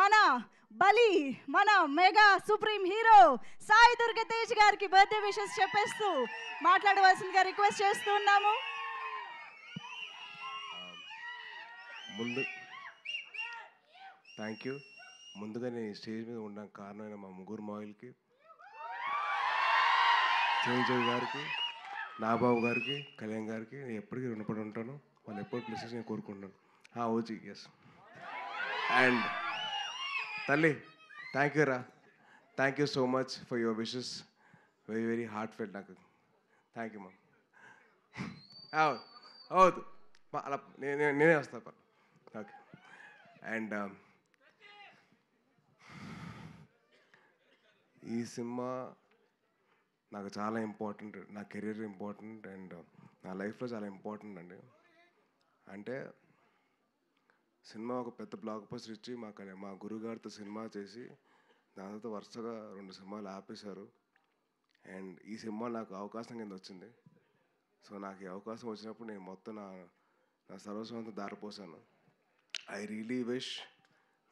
మన బలి మన mega supreme hero Sai Durga Tej గారికి బర్త్డే విషెస్ చెప్పేస్తూ మాట్లాడవలసిందిగా రిక్వెస్ట్ చేస్తున్నాము. ముందు థ్యాంక్ యూ. ముందుగా నేను స్టేజ్ మీద ఉండడానికి కారణమైన మా ముగ్గురు మాయిల్కి, చిరంజీవి గారికి, నాబాబు గారికి, కళ్యాణ్ గారికి నేను ఎప్పటికీ రుణపడి ఉంటాను. వాళ్ళు ఎప్పుడు ప్లేసెస్ నేను కోరుకుంటున్నాను. ఓజీ ఎస్. అండ్ తల్లి థ్యాంక్ యూ రా, thank you so much for your wishes. Very very heartfelt నాకు. థ్యాంక్ యూ మా. అవుదు అలా నేనే వస్తాను. ఓకే. అండ్ ఈ సినిమా నాకు చాలా ఇంపార్టెంట్, నా కెరీర్ ఇంపార్టెంట్ అండ్ నా లైఫ్లో చాలా ఇంపార్టెంట్ అండి. అంటే సినిమా ఒక పెద్ద బ్లాక్ బస్టర్ ఇచ్చి మా గురుగారితో సినిమా చేసి దానితో వరుసగా 2 సినిమాలు ఆపేశారు. అండ్ ఈ సినిమా నాకు అవకాశం కింద వచ్చింది. సో నాకు ఈ అవకాశం వచ్చినప్పుడు నేను మొత్తం నా సర్వస్వంతో దారిపోసాను. ఐ రియలీ విష్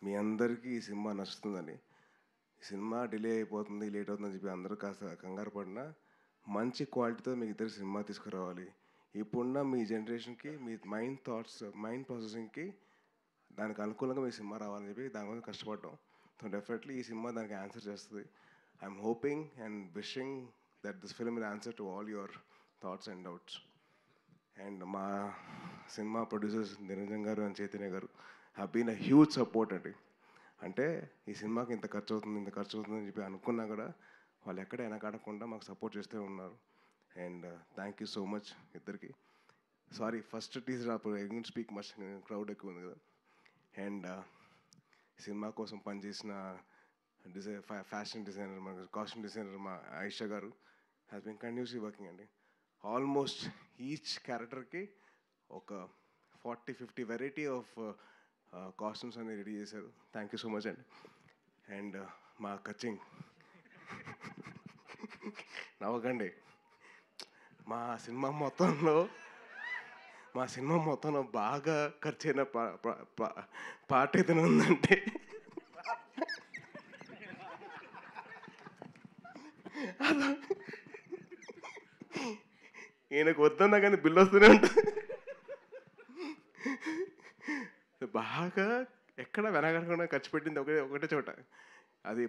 మీ అందరికీ ఈ సినిమా నచ్చుతుందని. ఈ సినిమా డిలే అయిపోతుంది, లేట్ అవుతుందని చెప్పి అందరూ కాస్త కంగారు పడినా మంచి క్వాలిటీతో మీకు ఇద్దరు సినిమా తీసుకురావాలి. ఇప్పుడున్న మీ జనరేషన్కి, మీ మైండ్ ప్రాసెసింగ్కి దానికి అనుకూలంగా మీ సినిమా రావాలని చెప్పి దానికోసం కష్టపడ్డాం. సో డెఫినెట్లీ ఈ సినిమా దానికి ఆన్సర్ చేస్తుంది. I'm hoping and wishing that this film will answer to all your thoughts and doubts. And మా సినిమా producers Niranjan garu and Chaitanya garu have been a huge support అండి. అంటే ఈ సినిమాకి ఇంత ఖర్చు అవుతుందని చెప్పి అనుకున్నా కూడా వాళ్ళు ఎక్కడ వెనకాడకుండా మాకు సపోర్ట్ చేస్తూ ఉన్నారు. And thank you so much ఇద్దరికి. సారీ ఫస్ట్ టీజర్ అప్పుడు I don't speak much, crowd ఎక్కువ ఉంది కదా. అండ్ సినిమా కోసం పనిచేసిన ఫ్యాషన్ డిజైనర్, మా కాస్ట్యూమ్ డిజైనర్ మా ఆయిషా గారు హ్యాస్ బీన్ కంటిన్యూస్లీ వర్కింగ్ అండి. ఆల్మోస్ట్ ఈచ్ క్యారెక్టర్కి ఒక 40-50 వెరైటీ ఆఫ్ కాస్ట్యూమ్స్ అన్ని రెడీ చేశారు. థ్యాంక్ యూ సో మచ్ అండి. అండ్ మా కచింగ్ నవ్వకండి. మా సినిమా మొత్తంలో బాగా ఖర్చు అయిన పాట ఏదైనా ఉందంటే అలా ఈయనకు వద్దన్నా కానీ బిల్లు వస్తూనే ఉంటుంది. బాగా ఎక్కడ వెనకడకుండా ఖర్చు పెట్టింది ఒకటే చోట. అది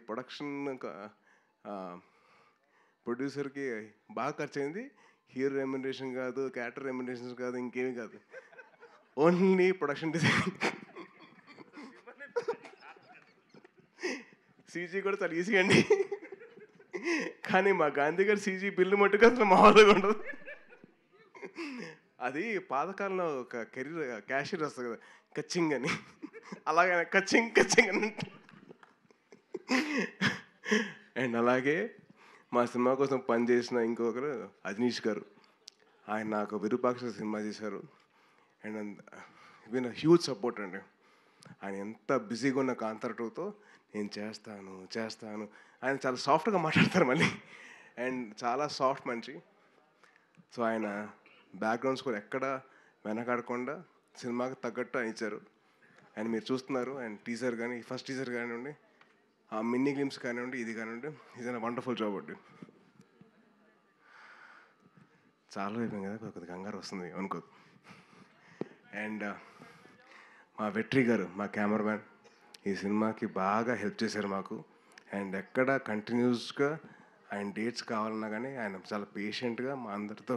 ప్రొడ్యూసర్కి బాగా ఖర్చు అయింది. హీరో రెమ్యునరేషన్ కాదు, క్యారెక్టర్ రెమ్యునరేషన్ కాదు, ఇంకేమీ కాదు, ఓన్లీ ప్రొడక్షన్ డిజైన్. సీజీ కూడా చాలా ఈజీ అండి. కానీ మా గాంధీ గారి సీజీ బిల్లు మట్టుకు అసలు మామూలుగా ఉండదు. అది పాతకాలంలో ఒక క్యాషియర్ వస్తుంది కదా, కచ్చింగ్ అని, అలాగే కచ్చింగ్ అని. అండ్ అలాగే మా సినిమా కోసం పనిచేసిన ఇంకొకరు అజనీష్ గారు, ఆయన నాకు విరూపాక్ష సినిమా చేశారు. అండ్ విన్ హ్యూజ్ సపోర్ట్ అండి. ఆయన ఎంత బిజీగా ఉన్న కాంతార 2తో నేను చేస్తాను ఆయన చాలా సాఫ్ట్గా మాట్లాడతారు మళ్ళీ. అండ్ చాలా సాఫ్ట్ మనిషి. సో ఆయన బ్యాక్గ్రౌండ్ స్కోర్ ఎక్కడ వెనకాడకుండా సినిమాకి తగ్గట్టు ఆయన ఇచ్చారు. అండ్ మీరు చూస్తున్నారు. అండ్ టీజర్ కానీ, ఫస్ట్ టీజర్ కానివ్వండి, ఆ మినీ గ్లిమ్స్ కానివ్వండి, ఇది కానివ్వండి, ఇది వండర్ఫుల్ జాబ్ అండి. చాలా అయిపోయింది కదా, కొద్దిగా కంగారు వస్తుంది అనుకో. అండ్ మా వెట్రి గారు, మా కెమెరామ్యాన్, ఈ సినిమాకి బాగా హెల్ప్ చేశారు మాకు. అండ్ ఎక్కడ కంటిన్యూస్గా ఆయన డేట్స్ కావాలన్నా కానీ ఆయన చాలా పేషెంట్గా మా అందరితో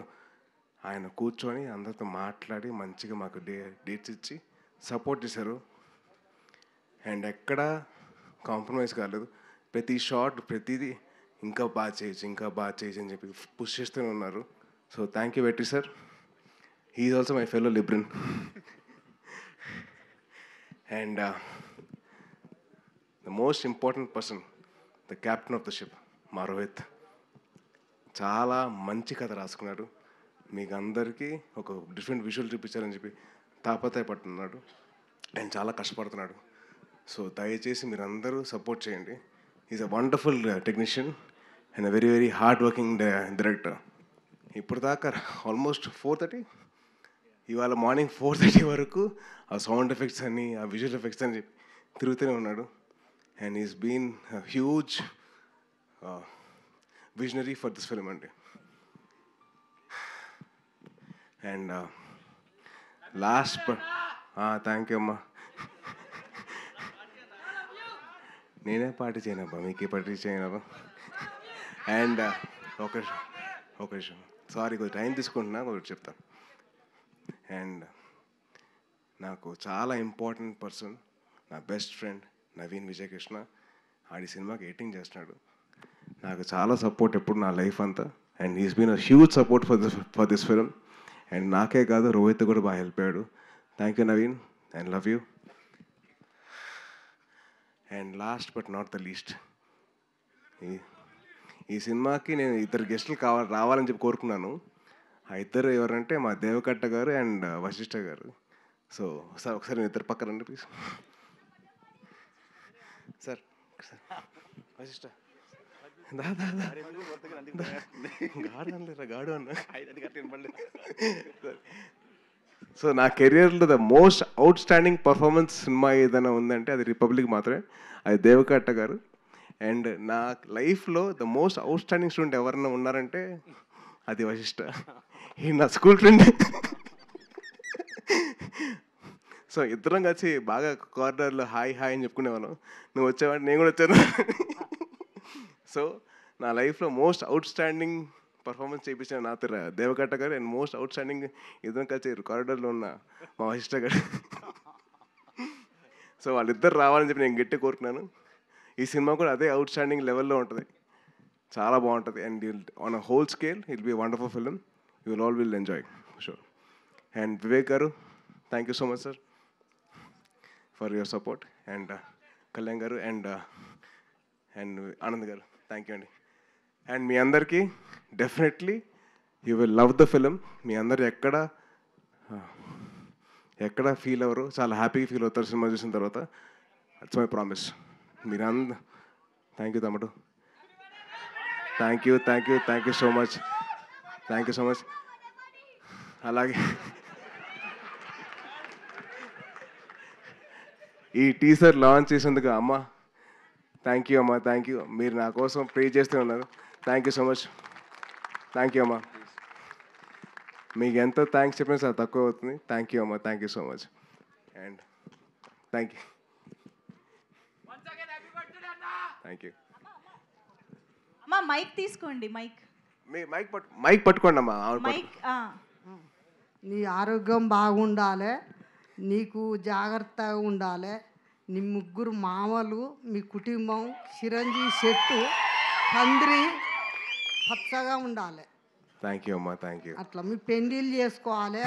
ఆయన కూర్చొని అందరితో మాట్లాడి మంచిగా మాకు డేట్స్ ఇచ్చి సపోర్ట్ చేశారు. అండ్ ఎక్కడ కాంప్రమైజ్ కాలేదు. ప్రతి షాట్ ప్రతిదీ ఇంకా బాగా చేయొచ్చు అని చెప్పి పుష్ చేస్తూనే ఉన్నారు. So thank you Vetri sir. He is also my fellow Libran. And the most important person, the captain of the ship, మా రోహిత్, చాలా మంచి కథ రాసుకున్నాడు. మీకు అందరికీ ఒక డిఫరెంట్ విజువల్ చూపించాలని చెప్పి తాపత్రయపడుతున్నాడు అండ్ చాలా కష్టపడుతున్నాడు. సో దయచేసి మీరందరూ సపోర్ట్ చేయండి. Is a wonderful technician and a very very hard working director. ఇప్పుడు దాకా ఆల్మోస్ట్ 4:30, ఇవాళ మార్నింగ్ 4:30 వరకు ఆ సౌండ్ ఎఫెక్ట్స్ అని, ఆ విజువల్ ఎఫెక్ట్స్ అని చెప్పి తిరుగుతూనే ఉన్నాడు. and he's been a huge visionary for this film అండి. And last but thank you అమ్మా. నేనే పార్టీ చేయనబ్బా, మీకే పార్టీ చేయనబ్బా. అండ్ ఒక విషయం, సారీ కొంచెం టైం తీసుకుంటున్నా, ఒకటి చెప్తాను. అండ్ నాకు చాలా ఇంపార్టెంట్ పర్సన్, నా బెస్ట్ ఫ్రెండ్ నవీన్ విజయకృష్ణ. ఆడి సినిమాకి ఎడిటింగ్ చేస్తున్నాడు. నాకు చాలా సపోర్ట్ ఎప్పుడు నా లైఫ్ అంతా. And he's been a huge support for this film. And నాకే కాదు, రోహిత్ కూడా బాగా హెల్ప్ అయ్యాడు. Thank you Naveen, and love you. And last but not the least, ఈ సినిమాకి నేను ఇద్దరు గెస్టులు రావాలని చెప్పి కోరుకున్నాను. ఆ ఇద్దరు ఎవరంటే మా దేవకట్ట గారు అండ్ వశిష్ఠ గారు. సో సార్ ఒకసారి నేను ఇద్దరు పక్కన రండి ప్లీజ్. సార్ వశిష్ఠ గాడు అన్న. సో నా కెరియర్లో the most out standing performance cinema ఏదైనా ఉందంటే అది రిపబ్లిక్ మాత్రమే. అది దేవకట్ట గారు. అండ్ నా లైఫ్లో the most out standing student ఎవరైనా ఉన్నారంటే అది వశిష్ఠ. ఈ నా స్కూల్ ఫ్రెండ్. సో ఇద్దరం కలిసి బాగా కార్నర్లో హాయ్ హాయ్ అని చెప్పుకునేవాళ్ళం. నువ్వు వచ్చావంటే నేను కూడా వచ్చాను. సో నా లైఫ్లో మోస్ట్ అవుట్ స్టాండింగ్ పర్ఫార్మెన్స్ చేయించిన నా దేవకట్ట గారు. అండ్ మోస్ట్ అవుట్ స్టాండింగ్ ఇద్దరం కలిసి కారిడార్లో ఉన్న మా వశిష్ఠ గారు. సో వాళ్ళిద్దరు రావాలని చెప్పి నేను గట్టి కోరుకున్నాను. ఈ సినిమా కూడా అదే అవుట్ స్టాండింగ్ లెవెల్లో ఉంటుంది, చాలా బాగుంటుంది. And on a whole scale it be wonderful film. You will all will enjoy sure. And Vivek గారు, thank you so much sir for your support. And Kalyan గారు అండ్ ఆనంద్ గారు, థ్యాంక్ యూ అండి. అండ్ మీ అందరికీ definitely you will love the film. మీ అందరు ఎక్కడ feel అవ్వరు, చాలా హ్యాపీగా ఫీల్ అవుతారు సినిమా చూసిన తర్వాత. It's my promise. మీరందరూ థ్యాంక్ యూ తమ్ముడు, థ్యాంక్ యూ సో మచ్. అలాగే ఈ టీజర్ లాంచ్ చేసేందుకు అమ్మ థ్యాంక్ యూ అమ్మా, థ్యాంక్ యూ. మీరు నా కోసం ప్రే చేస్తూ ఉన్నారు. Thank you so much. Thank you అమ్మా. మీకు ఎంత థ్యాంక్స్ చెప్పినా సార్ తక్కువ అవుతుంది. థ్యాంక్ యూ అమ్మా, thank you so much. And thank you. అమ్మా మైక్ తీసుకోండి. మైక్ పట్టుకోండి అమ్మా. నీ ఆరోగ్యం బాగుండాలి, నీకు జాగ్రత్తగా ఉండాలి. నీ ముగ్గురు మామలు, మీ కుటుంబం చిరంజీవి చెట్టు పందిరి పచ్చగా ఉండాలి. థ్యాంక్ యూ అమ్మా, థ్యాంక్ యూ. అట్లా మీ పెళ్ళిళ్ళు చేసుకోవాలి,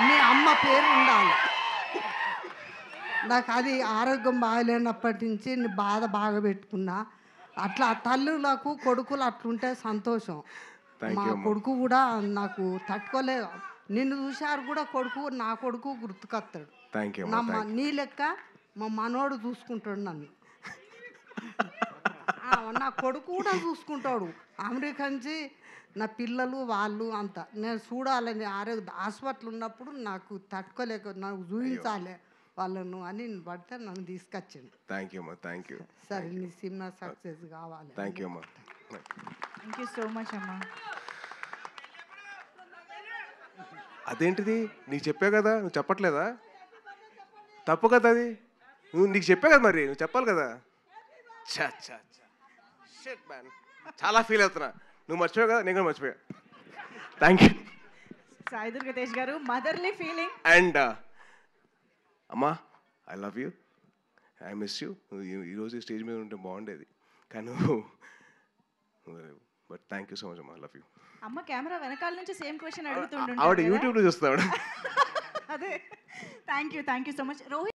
మీ అమ్మ పేరు ఉండాలి. నాకు అది ఆరోగ్యం బాగలేనప్పటి నుంచి నీ బాధ బాగా పెట్టుకున్నా. అట్లా తల్లులకు కొడుకులు అట్లుంటే సంతోషం. మా కొడుకు కూడా నాకు తట్టుకోలేదు. నిన్ను చూశారు కూడా నా కొడుకు గుర్తుకొస్తాడు. నీ లెక్క మా మనోడు చూసుకుంటాడు నన్ను. నా కొడుకు కూడా చూసుకుంటాడు. అమెరికా నుంచి నా పిల్లలు వాళ్ళు అంతా నేను చూడాలని హాస్పిటల్ ఉన్నప్పుడు నాకు తట్టుకోలేక నాకు చూపించాలి వాళ్ళను అని పడితే నన్ను తీసుకొచ్చిండు. థ్యాంక్ యూ అమ్మా, థ్యాంక్ యూ. సరే నీ సినిమా సక్సెస్ కావాలి. థ్యాంక్ యూ అమ్మా. థ్యాంక్ యూ సో మచ్ అమ్మా. అదేంటిది నీకు చెప్పా కదా, నువ్వు చెప్పట్లేదా? తప్పు కదా అది. నీకు చెప్పా కదా, మరి నువ్వు చెప్పాలి కదా. షిట్ మ్యాన్, చాలా ఫీల్ అవుతున్నా. నువ్వు మర్చిపోయావు కదా, నేను కూడా మర్చిపోయా. Thank you. సాయి దుర్గ తేజ్ గారు, మదర్లీ ఫీలింగ్. అండ్ అమ్మా, I love you, I miss you. ఈరోజు స్టేజ్ మీద ఉంటే బాగుండేది కానీ but thank you so much అమ్మా, లవ్ యూ. అమ్మ కెమెరా వెనకాల నుంచి సేమ్ క్వశ్చన్ అడుగుతుండే. ఆవిడ యూట్యూబ్లో చూస్తాడు. అదే. Thank you so much. Rohit